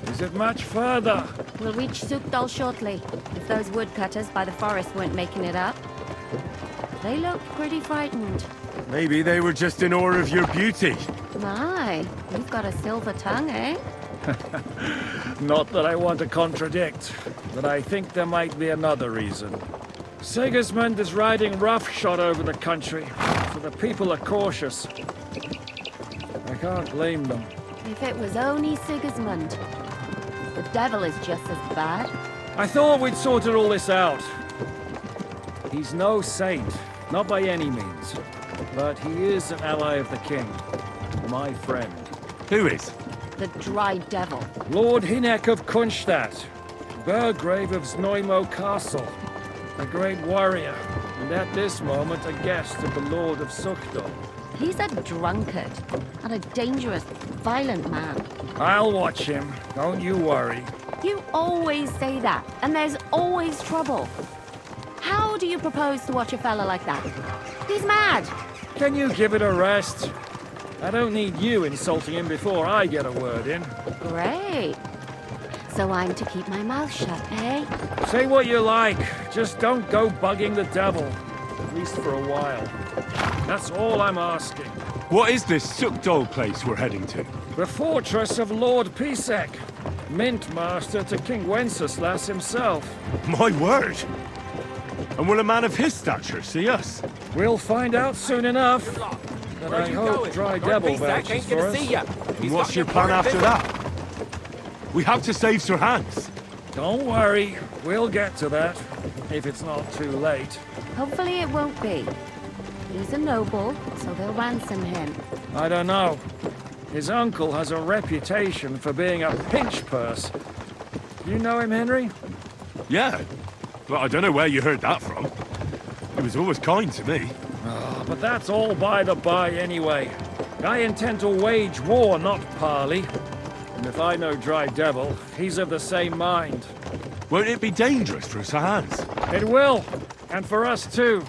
Is it much further? We'll reach Sukdal shortly, if those woodcutters by the forest weren't making it up. They look pretty frightened. Maybe they were just in awe of your beauty. My, you've got a silver tongue, eh? Not that I want to contradict, but I think there might be another reason. Sigismund is riding roughshod over the country, so the people are cautious. I can't blame them. If it was only Sigismund. The devil is just as bad. I thought we'd sorted all this out. He's no saint, not by any means. But he is an ally of the king. My friend. Who is? The dry devil. Lord Hinek of Kunstadt, Burgrave of Znojmo Castle, a great warrior, and at this moment a guest of the Lord of Sukdal. He's a drunkard, and a dangerous, violent man. I'll watch him, don't you worry. You always say that, and there's always trouble. How do you propose to watch a fella like that? He's mad! Can you give it a rest? I don't need you insulting him before I get a word in. Great. So I'm to keep my mouth shut, eh? Say what you like, just don't go bugging the devil. At least for a while. That's all I'm asking. What is this Sukdal place we're heading to? The fortress of Lord Pisek, Mint Master to King Wenceslas himself. My word! And will a man of his stature see us? We'll find out soon enough. But I hope Dry Devil vouches for us. And what's your plan after that? We have to save Sir Hans. Don't worry, we'll get to that, if it's not too late. Hopefully it won't be. He's a noble, so they'll ransom him. I don't know. His uncle has a reputation for being a pinch purse. You know him, Henry? Yeah, but I don't know where you heard that from. He was always kind to me. Oh, but that's all by the by anyway. I intend to wage war, not parley. And if I know Dry Devil, he's of the same mind. Won't it be dangerous for Sir Hans? It will, and for us too.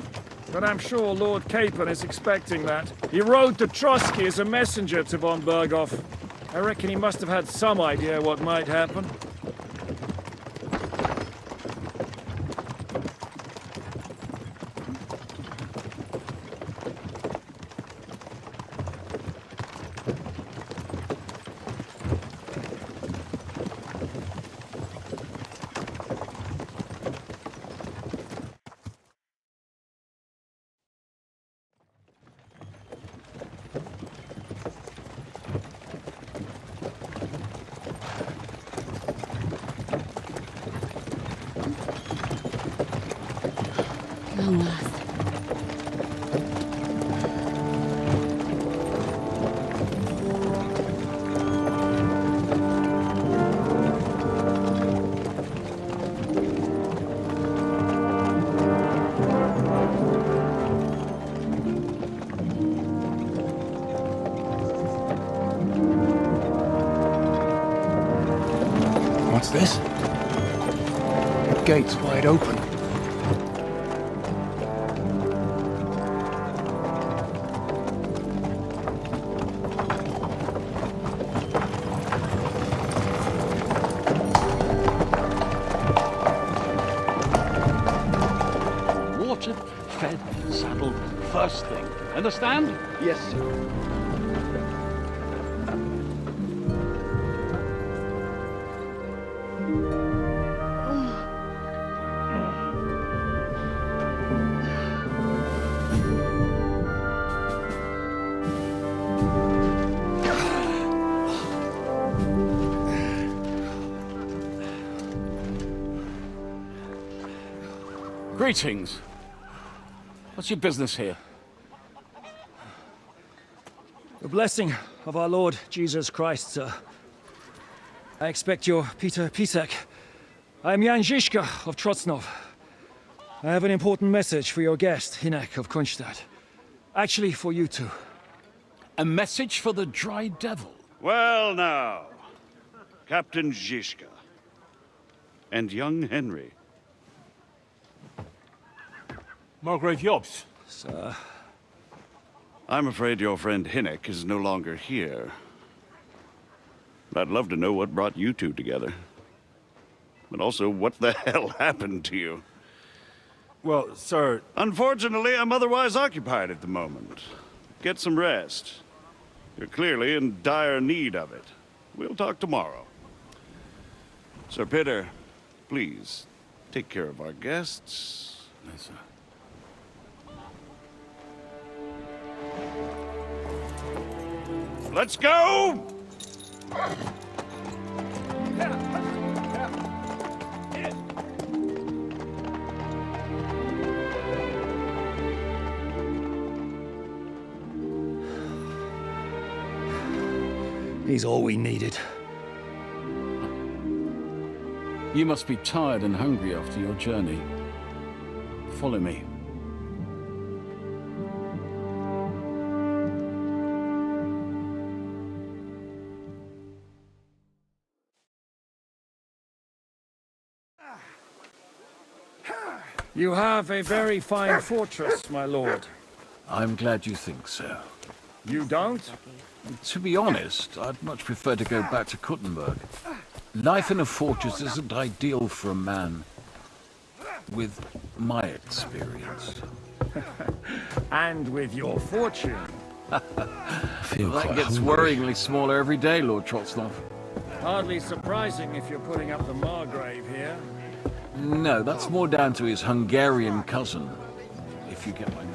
But I'm sure Lord Capon is expecting that. He rode to Trotsky as a messenger to von Berghoff. I reckon he must have had some idea what might happen. Long last. What's this? The gate's wide open. Watered, fed, saddled, first thing. Understand? Yes, sir. Greetings. What's your business here? The blessing of our Lord Jesus Christ, sir. I expect you're Peter Pisek. I am Jan Žižka of Trocnov. I have an important message for your guest, Hinek of Kunstadt. Actually, for you two. A message for the Dry Devil? Well now, Captain Zizka, and young Henry. Margrave Jobs. Sir. I'm afraid your friend Hinnick is no longer here. I'd love to know what brought you two together. But also, what the hell happened to you? Well, sir... Unfortunately, I'm otherwise occupied at the moment. Get some rest. You're clearly in dire need of it. We'll talk tomorrow. Sir Peter, please, take care of our guests. Yes, sir. Let's go! He's all we needed. You must be tired and hungry after your journey. Follow me. You have a very fine fortress, my lord. I'm glad you think so. You don't? To be honest, I'd much prefer to go back to Kuttenberg. Life in a fortress isn't ideal for a man with my experience. And with your fortune. Feel That quite gets hungry. worryingly smaller every day, Lord Trotsnov. Hardly surprising if you're putting up the Margrave here. No, that's more down to his Hungarian cousin, if you get my meaning.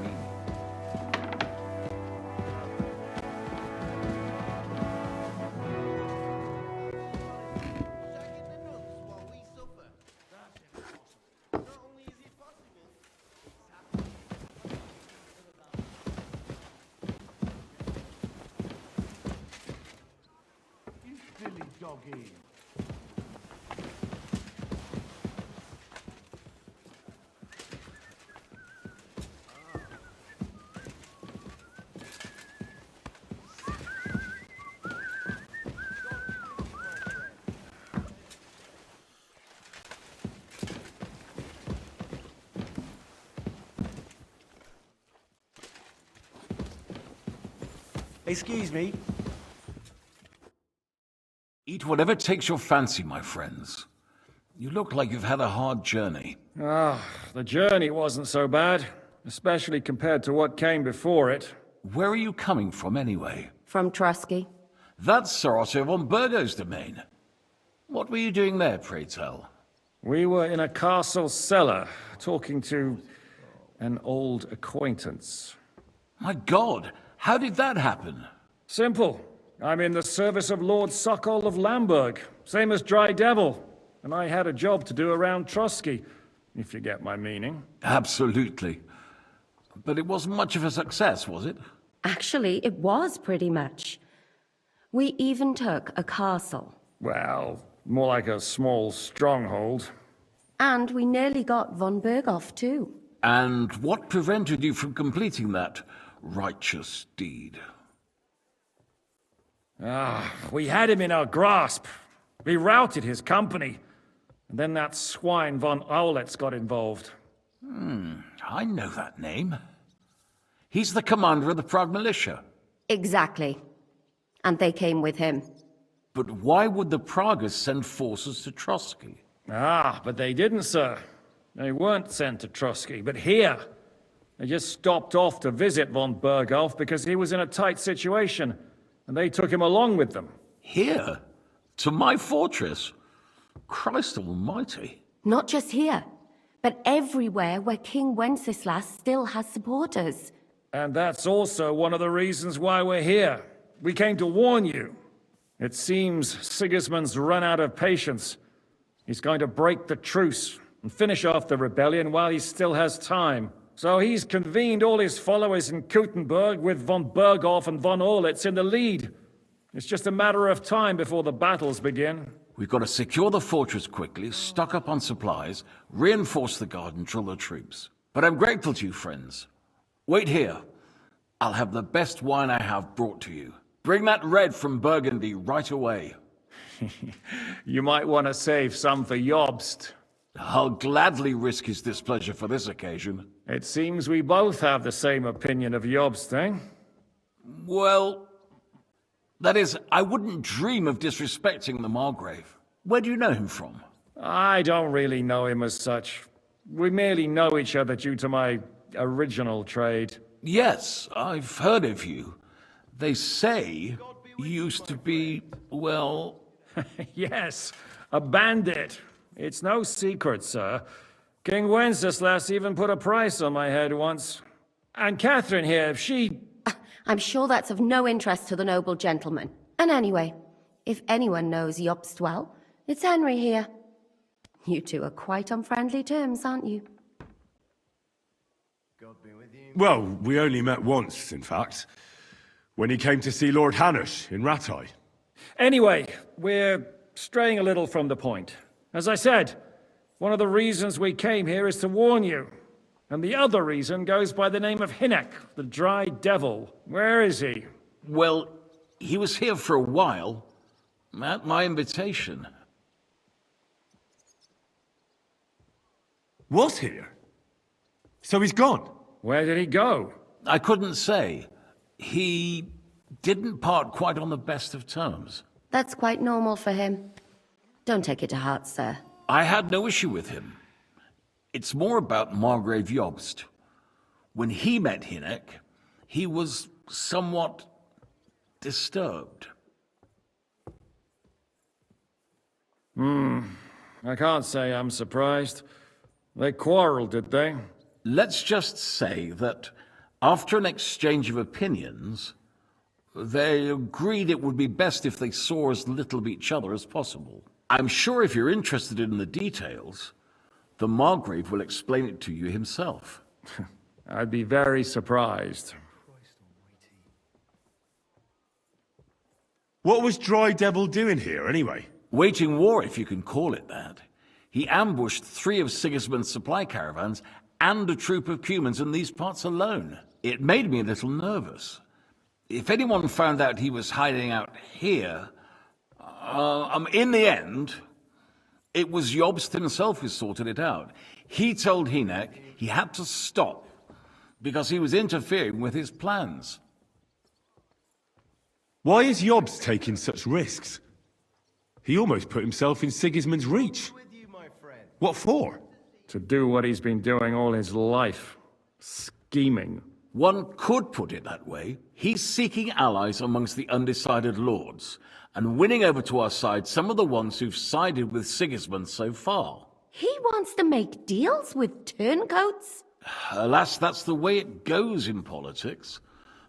Excuse me. Eat whatever takes your fancy, my friends. You look like you've had a hard journey. The journey wasn't so bad, especially compared to what came before it. Where are you coming from, anyway? From Trusky. That's Sir Otto von Burgo's domain. What were you doing there, pray tell? We were in a castle cellar, talking to an old acquaintance. My God, how did that happen? Simple. I'm in the service of Lord Sokol of Lamberg, same as Dry Devil, and I had a job to do around Trusky, if you get my meaning. Absolutely. But it wasn't much of a success, was it? Actually, it was pretty much. We even took a castle. Well, more like a small stronghold. And we nearly got von Berghoff, too. And what prevented you from completing that righteous deed? We had him in our grasp. We routed his company. And then that swine von Aulitz got involved. I know that name. He's the commander of the Prague militia. Exactly. And they came with him. But why would the Praguers send forces to Trotsky? But they didn't, sir. They weren't sent to Trusky, but here. They just stopped off to visit von Berghoff because he was in a tight situation, and they took him along with them. Here? To my fortress? Christ almighty. Not just here, but everywhere where King Wenceslas still has supporters. And that's also one of the reasons why we're here. We came to warn you. It seems Sigismund's run out of patience. He's going to break the truce and finish off the rebellion while he still has time. So he's convened all his followers in Kuttenberg with von Berghoff and von Aulitz in the lead. It's just a matter of time before the battles begin. We've got to secure the fortress quickly, stock up on supplies, reinforce the guard and drill the troops. But I'm grateful to you, friends. Wait here. I'll have the best wine I have brought to you. Bring that red from Burgundy right away. You might want to save some for Jobst. I'll gladly risk his displeasure for this occasion. It seems we both have the same opinion of Jobst, eh? Well, that is, I wouldn't dream of disrespecting the Margrave. Where do you know him from? I don't really know him as such. We merely know each other due to my original trade. Yes, I've heard of you. They say you used to be, well... Yes, a bandit. It's no secret, sir. King Wenceslas even put a price on my head once. And Catherine here, I'm sure that's of no interest to the noble gentleman. And anyway, if anyone knows Jobst well, it's Henry here. You two are quite on friendly terms, aren't you? Well, we only met once, in fact. When he came to see Lord Hanush in Rattay. Anyway, we're straying a little from the point. As I said, one of the reasons we came here is to warn you. And the other reason goes by the name of Hynek, the Dry Devil. Where is he? Well, he was here for a while, at my invitation. Was here? So he's gone? Where did he go? I couldn't say. He didn't part quite on the best of terms. That's quite normal for him. Don't take it to heart, sir. I had no issue with him. It's more about Margrave Jobst. When he met Hynek, he was somewhat disturbed. I can't say I'm surprised. They quarreled, did they? Let's just say that after an exchange of opinions, they agreed it would be best if they saw as little of each other as possible. I'm sure if you're interested in the details, the Margrave will explain it to you himself. I'd be very surprised. What was Dry Devil doing here, anyway? Waging war, if you can call it that. He ambushed 3 of Sigismund's supply caravans and a troop of Cumans in these parts alone. It made me a little nervous. If anyone found out he was hiding out here, in the end, it was Jobst himself who sorted it out. He told Hynek he had to stop because he was interfering with his plans. Why is Jobst taking such risks? He almost put himself in Sigismund's reach. What for? To do what he's been doing all his life. Scheming. One could put it that way. He's seeking allies amongst the undecided lords, and winning over to our side some of the ones who've sided with Sigismund so far. He wants to make deals with turncoats? Alas, that's the way it goes in politics.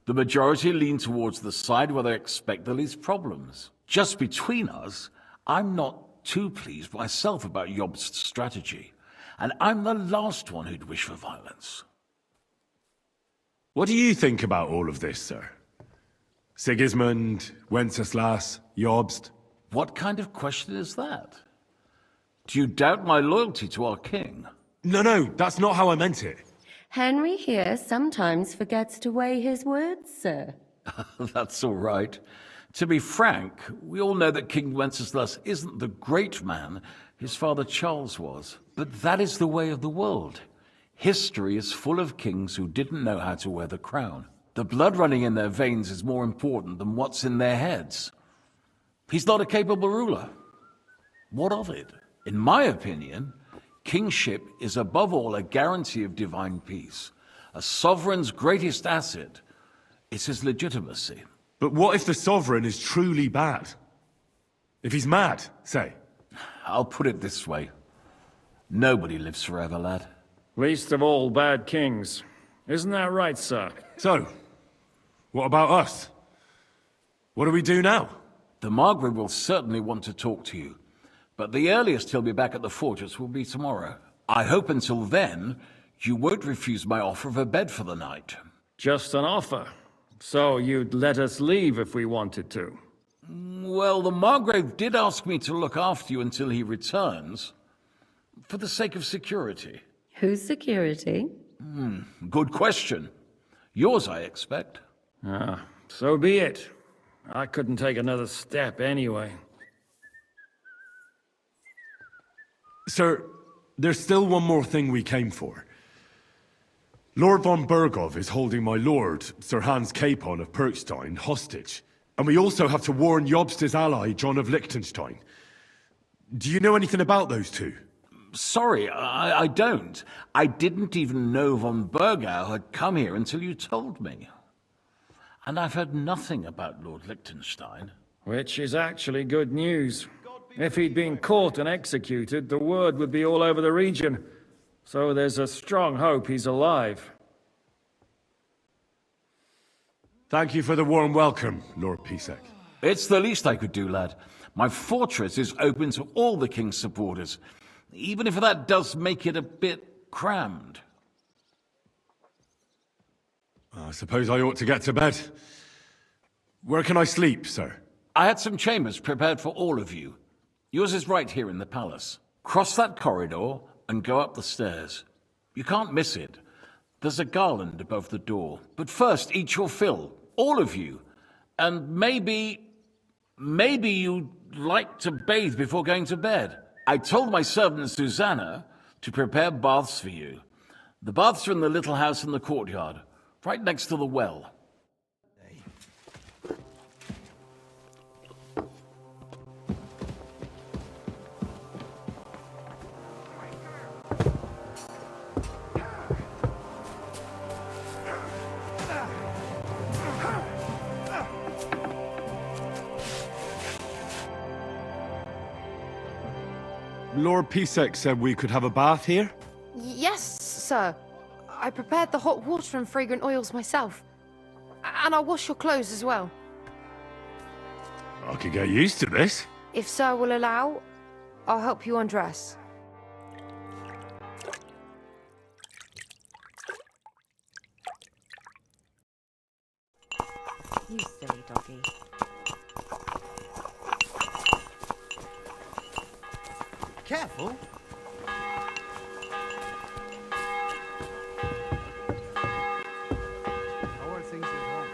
The majority lean towards the side where they expect the least problems. Just between us, I'm not too pleased myself about Jobst's strategy, and I'm the last one who'd wish for violence. What do you think about all of this, sir? Sigismund, Wenceslas, Jobst? What kind of question is that? Do you doubt my loyalty to our king? No, that's not how I meant it. Henry here sometimes forgets to weigh his words, sir. That's all right. To be frank, we all know that King Wenceslas isn't the great man his father Charles was. But that is the way of the world. History is full of kings who didn't know how to wear the crown. The blood running in their veins is more important than what's in their heads. He's not a capable ruler. What of it? In my opinion, kingship is above all a guarantee of divine peace. A sovereign's greatest asset is his legitimacy. But what if the sovereign is truly bad? If he's mad, say? I'll put it this way. Nobody lives forever, lad. Least of all bad kings. Isn't that right, sir? So, what about us? What do we do now? The Margrave will certainly want to talk to you, but the earliest he'll be back at the fortress will be tomorrow. I hope until then, you won't refuse my offer of a bed for the night. Just an offer. So you'd let us leave if we wanted to? Well, the Margrave did ask me to look after you until he returns, for the sake of security. Whose security? Good question. Yours, I expect. So be it. I couldn't take another step anyway. Sir, there's still one more thing we came for. Lord von Bergov is holding my lord, Sir Hans Capon of Perkstein, hostage. And we also have to warn Jobst's ally, John of Liechtenstein. Do you know anything about those two? Sorry, I don't. I didn't even know von Bergau had come here until you told me. And I've heard nothing about Lord Liechtenstein. Which is actually good news. If he'd been caught and executed, the word would be all over the region. So there's a strong hope he's alive. Thank you for the warm welcome, Lord Pisek. It's the least I could do, lad. My fortress is open to all the king's supporters, even if that does make it a bit crammed. I suppose I ought to get to bed. Where can I sleep, sir? I had some chambers prepared for all of you. Yours is right here in the palace. Cross that corridor and go up the stairs. You can't miss it. There's a garland above the door. But first, eat your fill. All of you. And maybe you'd like to bathe before going to bed. I told my servant Susanna to prepare baths for you. The baths are in the little house in the courtyard, right next to the well. Lord Pisek said we could have a bath here? Yes, sir. I prepared the hot water and fragrant oils myself. And I'll wash your clothes as well. I could get used to this. If sir will allow, I'll help you undress. You silly doggy. Careful. How are things at home?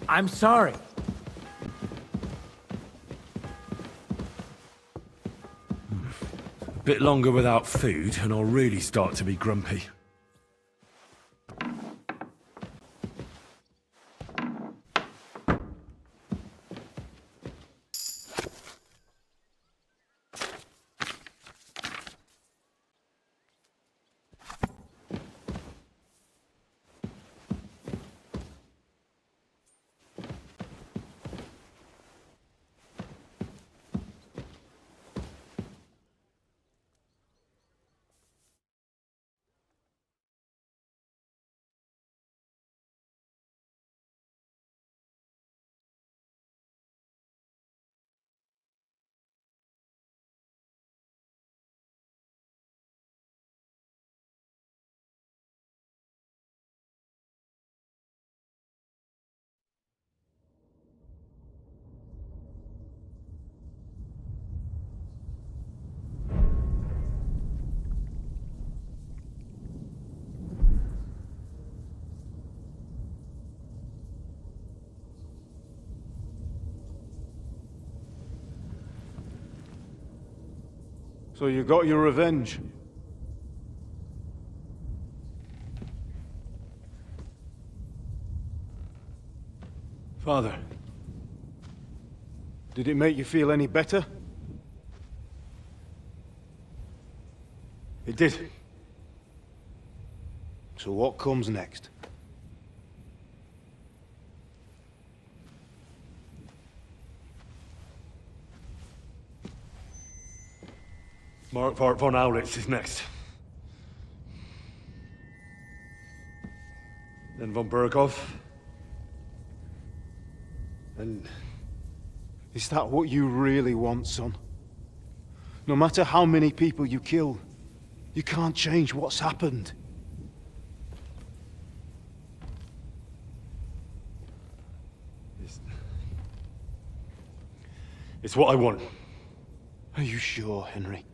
I'm sorry. A bit longer without food, and I'll really start to be grumpy. So you got your revenge? Father, did it make you feel any better? It did. So what comes next? Mark von Aulitz is next. Then von Bergov. And is that what you really want, son? No matter how many people you kill, you can't change what's happened. It's what I want. Are you sure, Henry?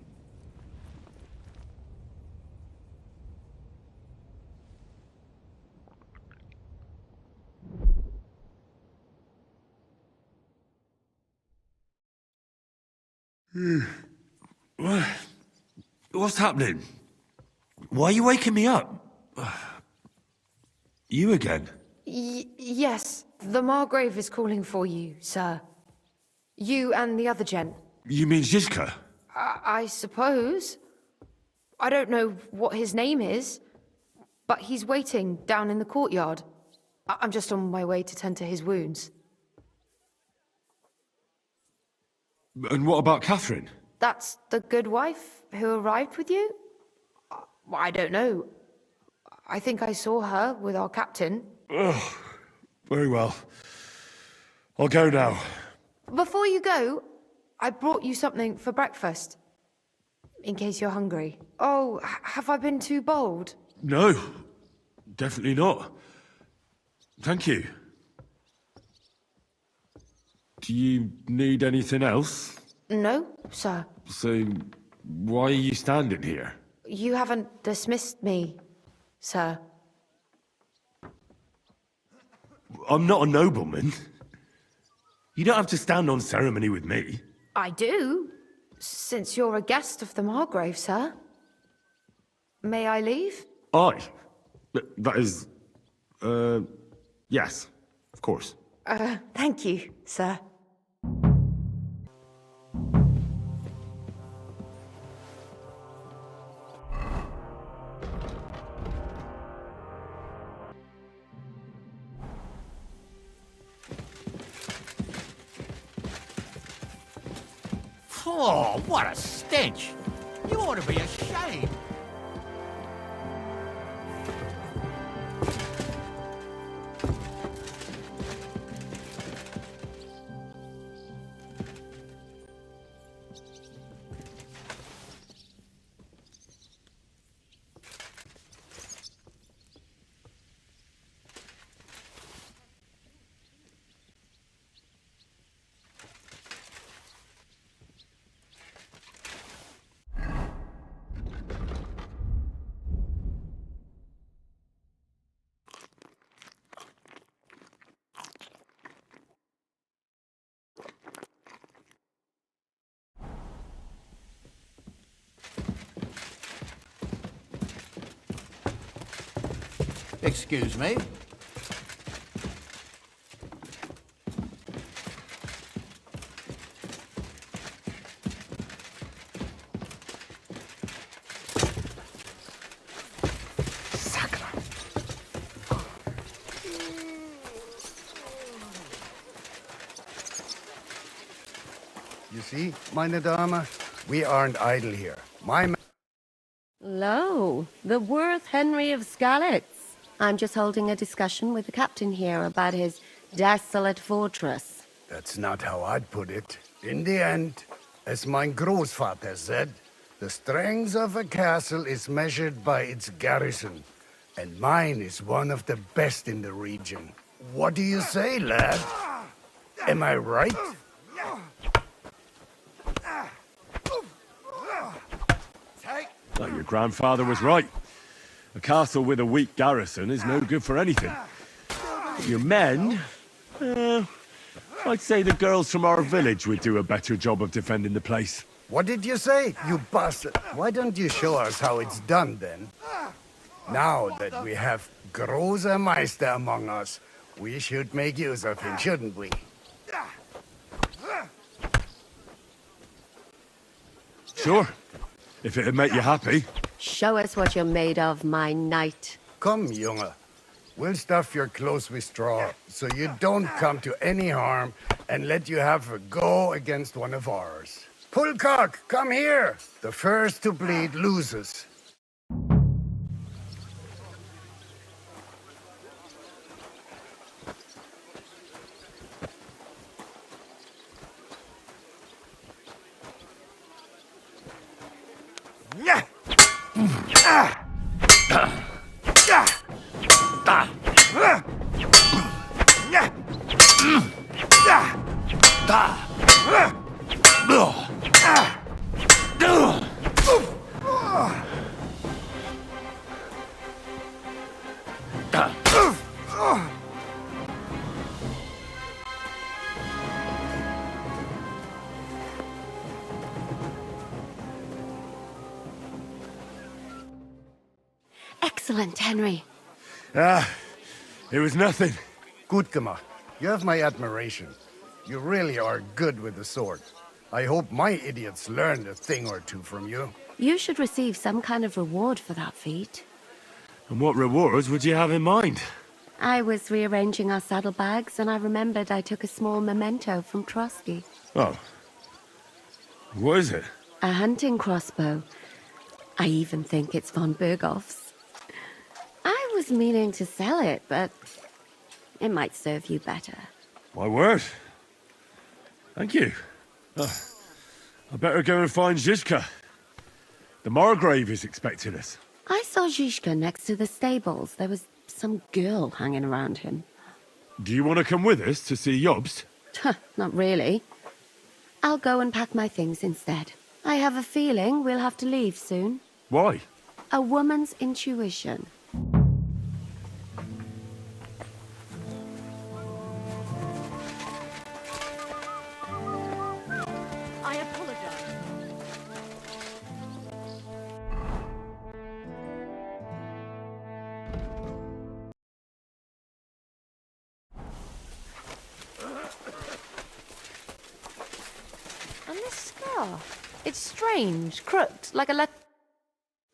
What's happening? Why are you waking me up? You again? Yes, the Margrave is calling for you, sir. You and the other gent. You mean Zizka? I suppose. I don't know what his name is, but he's waiting down in the courtyard. I'm just on my way to tend to his wounds. And what about Catherine? That's the good wife who arrived with you? I don't know. I think I saw her with our captain. Oh, very well. I'll go now. Before you go, I brought you something for breakfast. In case you're hungry. Oh, have I been too bold? No, definitely not. Thank you. Do you need anything else? No, sir. So, why are you standing here? You haven't dismissed me, sir. I'm not a nobleman. You don't have to stand on ceremony with me. I do, since you're a guest of the Margrave, sir. May I leave? That is... yes, of course. Thank you, sir. Oh, what a stench! You ought to be ashamed. Excuse me. You see, meine Dame, we aren't idle here. Lo, the worth Henry of Skalitz. I'm just holding a discussion with the captain here about his desolate fortress. That's not how I'd put it. In the end, as mein Großvater said, the strength of a castle is measured by its garrison, and mine is one of the best in the region. What do you say, lad? Am I right? Well, your grandfather was right. A castle with a weak garrison is no good for anything. But your men... I'd say the girls from our village would do a better job of defending the place. What did you say, you bastard? Why don't you show us how it's done, then? Now that we have Großer Meister among us, we should make use of him, shouldn't we? Sure. If it'd make you happy. Show us what you're made of, my knight. Come, Junge. We'll stuff your clothes with straw, so you don't come to any harm, and let you have a go against one of ours. Pullcock, come here! The first to bleed loses. Excellent, Henry. It was nothing. Good, Gama. You have my admiration. You really are good with the sword. I hope my idiots learned a thing or two from you. You should receive some kind of reward for that feat. And what rewards would you have in mind? I was rearranging our saddlebags, and I remembered I took a small memento from Trotsky. Oh. What is it? A hunting crossbow. I even think it's von Berghoff's. I was meaning to sell it, but it might serve you better. My word. Thank you. I better go and find Zizka. The Margrave is expecting us. I saw Zizka next to the stables. There was some girl hanging around him. Do you want to come with us to see Jobst? Not really. I'll go and pack my things instead. I have a feeling we'll have to leave soon. Why? A woman's intuition. I apologize. And this scarf. It's strange, crooked, like a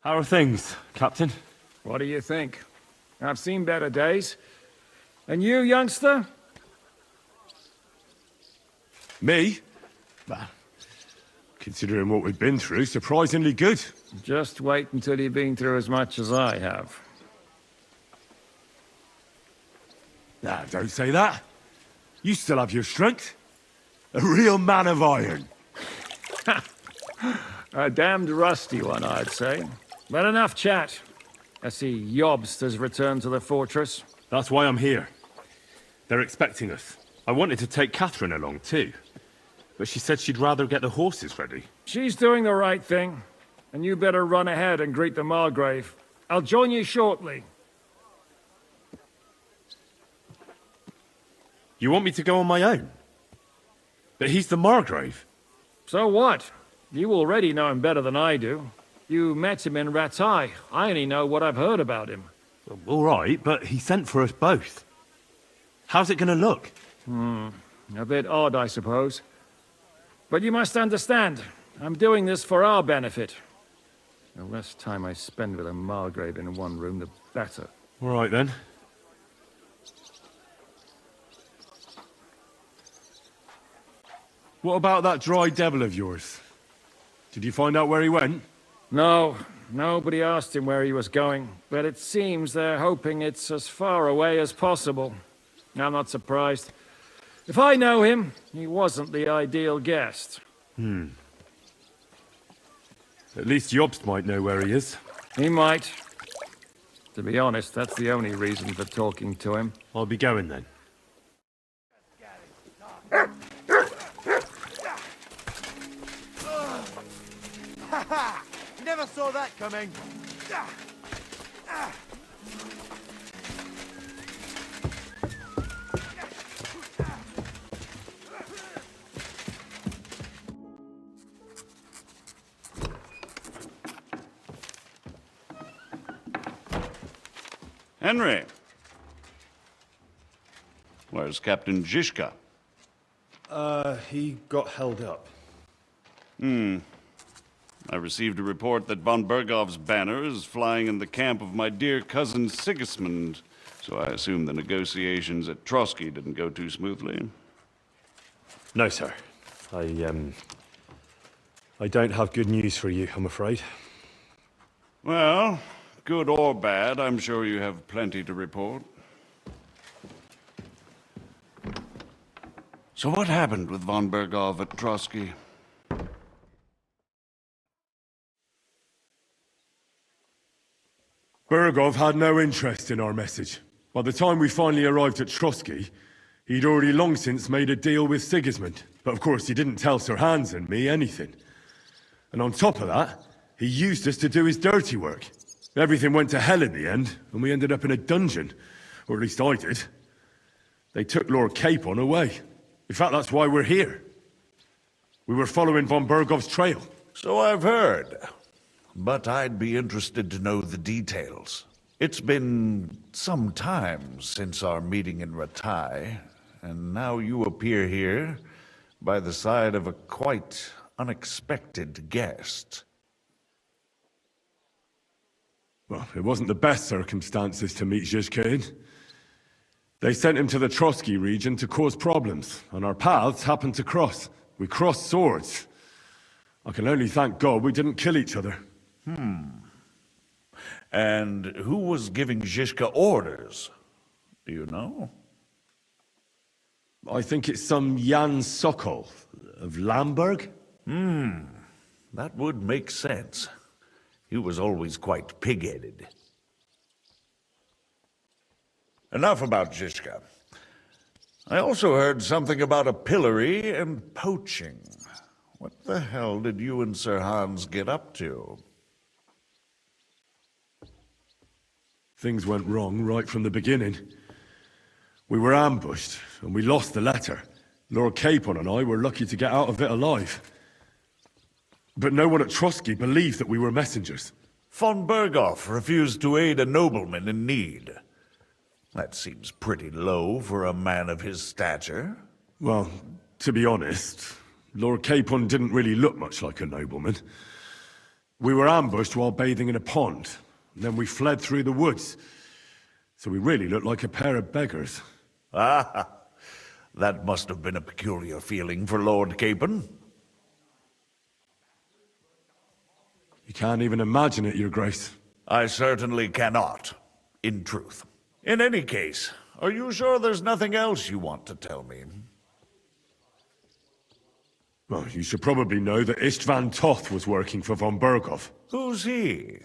How are things, Captain? What do you think? I've seen better days. And you, youngster? Me? Well, considering what we've been through, surprisingly good. Just wait until you've been through as much as I have. Nah, don't say that. You still have your strength. A real man of iron. A damned rusty one, I'd say. But enough chat. I see Jobst has returned to the fortress. That's why I'm here. They're expecting us. I wanted to take Catherine along too, but she said she'd rather get the horses ready. She's doing the right thing, and you better run ahead and greet the Margrave. I'll join you shortly. You want me to go on my own? But he's the Margrave. So what? You already know him better than I do. You met him in Ratai. I only know what I've heard about him. All right, but he sent for us both. How's it gonna look? A bit odd, I suppose. But you must understand, I'm doing this for our benefit. The less time I spend with a Margrave in one room, the better. All right, then. What about that dry devil of yours? Did you find out where he went? No, nobody asked him where he was going, but it seems they're hoping it's as far away as possible. I'm not surprised. If I know him, he wasn't the ideal guest. At least Jobst might know where he is. He might. To be honest, that's the only reason for talking to him. I'll be going then. Never saw that coming. Henry. Where's Captain Zizka? He got held up. I received a report that von Bergov's banner is flying in the camp of my dear cousin Sigismund, so I assume the negotiations at Trotsky didn't go too smoothly. No, sir. I don't have good news for you, I'm afraid. Well, good or bad, I'm sure you have plenty to report. So what happened with von Bergov at Trotsky? Bergov had no interest in our message. By the time we finally arrived at Trotsky, he'd already long since made a deal with Sigismund. But of course, he didn't tell Sir Hans and me anything. And on top of that, he used us to do his dirty work. Everything went to hell in the end, and we ended up in a dungeon. Or at least I did. They took Lord Capon away. In fact, that's why we're here. We were following von Bergov's trail. So I've heard. But I'd be interested to know the details. It's been some time since our meeting in Ratai, and now you appear here by the side of a quite unexpected guest. Well, it wasn't the best circumstances to meet Zhizka in. They sent him to the Trotsky region to cause problems, and our paths happened to cross. We crossed swords. I can only thank God we didn't kill each other. And who was giving Zhizka orders? Do you know? I think it's some Jan Sokol of Lamberg. That would make sense. He was always quite pig-headed. Enough about Zhizka. I also heard something about a pillory and poaching. What the hell did you and Sir Hans get up to? Things went wrong right from the beginning. We were ambushed, and we lost the letter. Lord Capon and I were lucky to get out of it alive. But no one at Trotsky believed that we were messengers. Von Berghoff refused to aid a nobleman in need. That seems pretty low for a man of his stature. Well, to be honest, Lord Capon didn't really look much like a nobleman. We were ambushed while bathing in a pond, and then we fled through the woods. So we really looked like a pair of beggars. Ah, that must have been a peculiar feeling for Lord Capon. You can't even imagine it, Your Grace. I certainly cannot, in truth. In any case, are you sure there's nothing else you want to tell me? Well, you should probably know that Istvan Toth was working for von Berghoff. Who's he?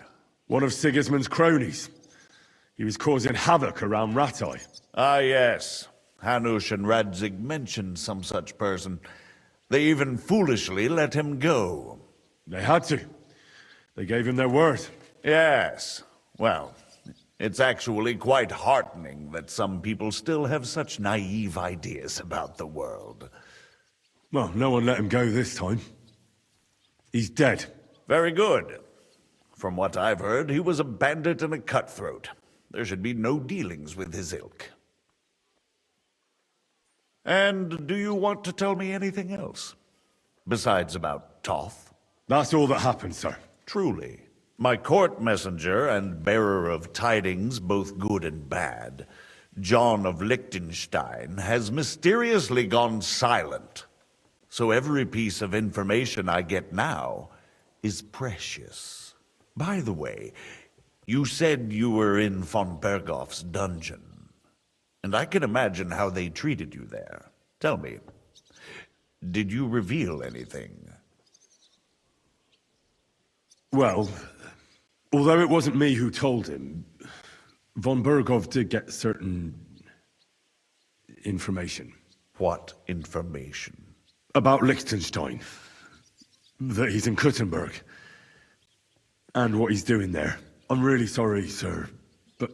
One of Sigismund's cronies. He was causing havoc around Ratai. Ah, yes. Hanush and Radzig mentioned some such person. They even foolishly let him go. They had to. They gave him their word. Yes. Well, it's actually quite heartening that some people still have such naive ideas about the world. Well, no one let him go this time. He's dead. Very good. From what I've heard, he was a bandit and a cutthroat. There should be no dealings with his ilk. And do you want to tell me anything else? Besides about Toth? That's all that happened, sir. Truly. My court messenger and bearer of tidings, both good and bad, John of Liechtenstein, has mysteriously gone silent. So every piece of information I get now is precious. By the way, you said you were in von Berghoff's dungeon. And I can imagine how they treated you there. Tell me, did you reveal anything? Well, although it wasn't me who told him, von Berghoff did get certain information. What information? About Liechtenstein. That he's in Kuttenberg. And what he's doing there. I'm really sorry, sir, but...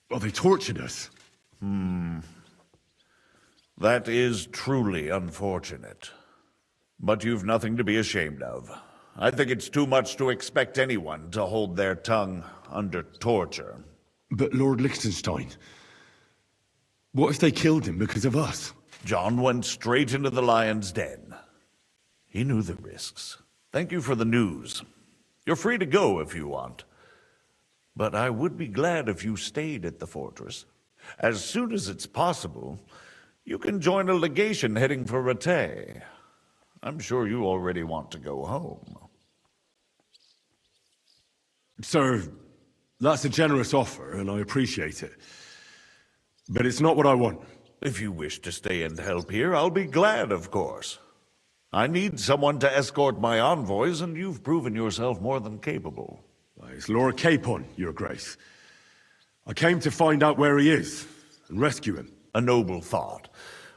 well, they tortured us. That is truly unfortunate. But you've nothing to be ashamed of. I think it's too much to expect anyone to hold their tongue under torture. But Lord Liechtenstein... what if they killed him because of us? John went straight into the lion's den. He knew the risks. Thank you for the news. You're free to go if you want. But I would be glad if you stayed at the fortress. As soon as it's possible, you can join a legation heading for Rattay. I'm sure you already want to go home. Sir, that's a generous offer, and I appreciate it. But it's not what I want. If you wish to stay and help here, I'll be glad, of course. I need someone to escort my envoys, and you've proven yourself more than capable. It's Lord Capon, your grace. I came to find out where he is and rescue him. A noble thought.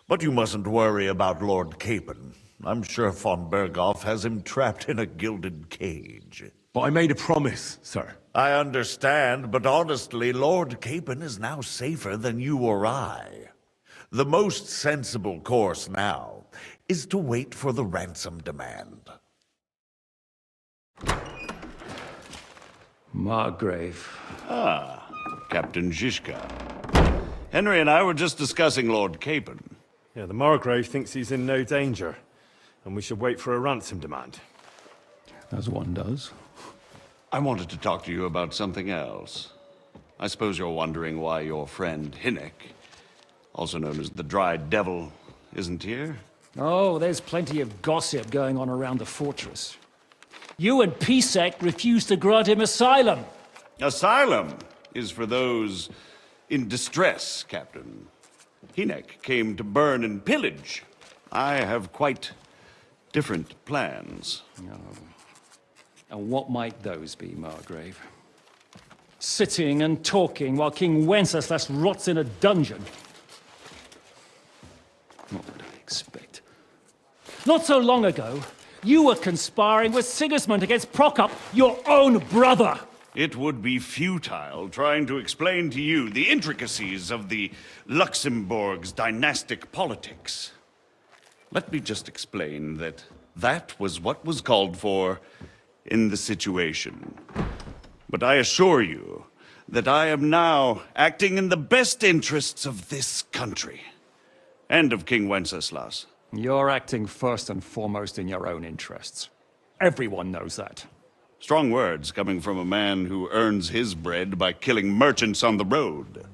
But you mustn't worry about Lord Capon. I'm sure von Berghoff has him trapped in a gilded cage. But I made a promise, sir. I understand, but honestly, Lord Capon is now safer than you or I. The most sensible course now is to wait for the ransom demand. Margrave. Ah, Captain Zizka. Henry and I were just discussing Lord Capon. Yeah, the Margrave thinks he's in no danger, and we should wait for a ransom demand. As one does. I wanted to talk to you about something else. I suppose you're wondering why your friend Hinek, also known as the Dried Devil, isn't here? Oh, there's plenty of gossip going on around the fortress. You and Pisek refused to grant him asylum. Asylum is for those in distress, Captain. Hinek came to burn and pillage. I have quite different plans. And what might those be, Margrave? Sitting and talking while King Wenceslas rots in a dungeon. What would I expect? Not so long ago, you were conspiring with Sigismund against Prokop, your own brother! It would be futile trying to explain to you the intricacies of the Luxembourg's dynastic politics. Let me just explain that that was what was called for in the situation. But I assure you that I am now acting in the best interests of this country and of King Wenceslas. You're acting first and foremost in your own interests. Everyone knows that. Strong words coming from a man who earns his bread by killing merchants on the road.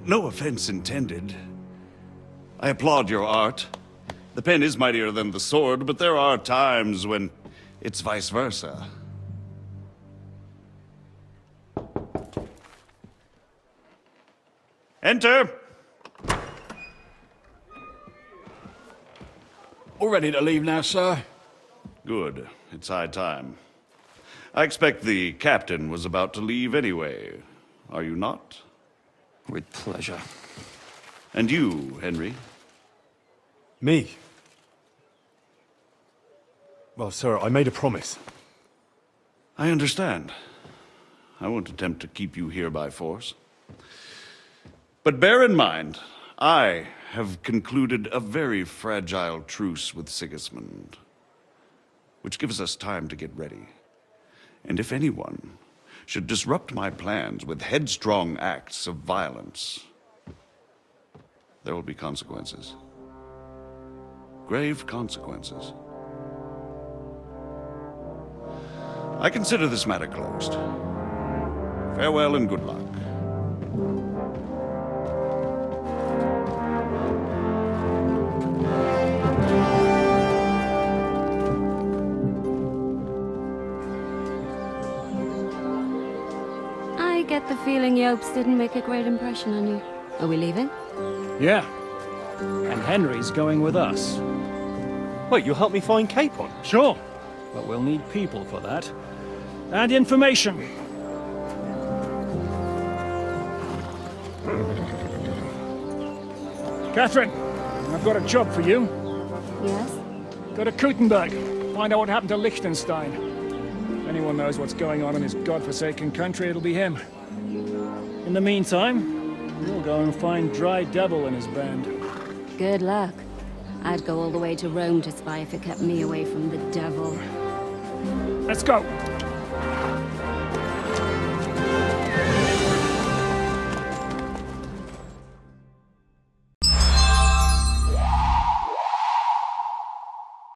No offense intended. I applaud your art. The pen is mightier than the sword, but there are times when it's vice versa. Enter! All ready to leave now, sir? Good. It's high time. I expect the captain was about to leave anyway. Are you not? With pleasure. And you, Henry? Me? Well, sir, I made a promise. I understand. I won't attempt to keep you here by force. But bear in mind, I have concluded a very fragile truce with Sigismund, which gives us time to get ready. And if anyone should disrupt my plans with headstrong acts of violence, there will be consequences. Grave consequences. I consider this matter closed. Farewell and good luck. I get the feeling Yopes didn't make a great impression on you. Are we leaving? Yeah. And Henry's going with us. Wait, you'll help me find Capon? Sure. But we'll need people for that. And information. Catherine, I've got a job for you. Yes? Go to Kuttenberg. Find out what happened to Liechtenstein. If anyone knows what's going on in this godforsaken country, it'll be him. In the meantime, we'll go and find Dry Devil and his band. Good luck. I'd go all the way to Rome to spy if it kept me away from the devil. Let's go!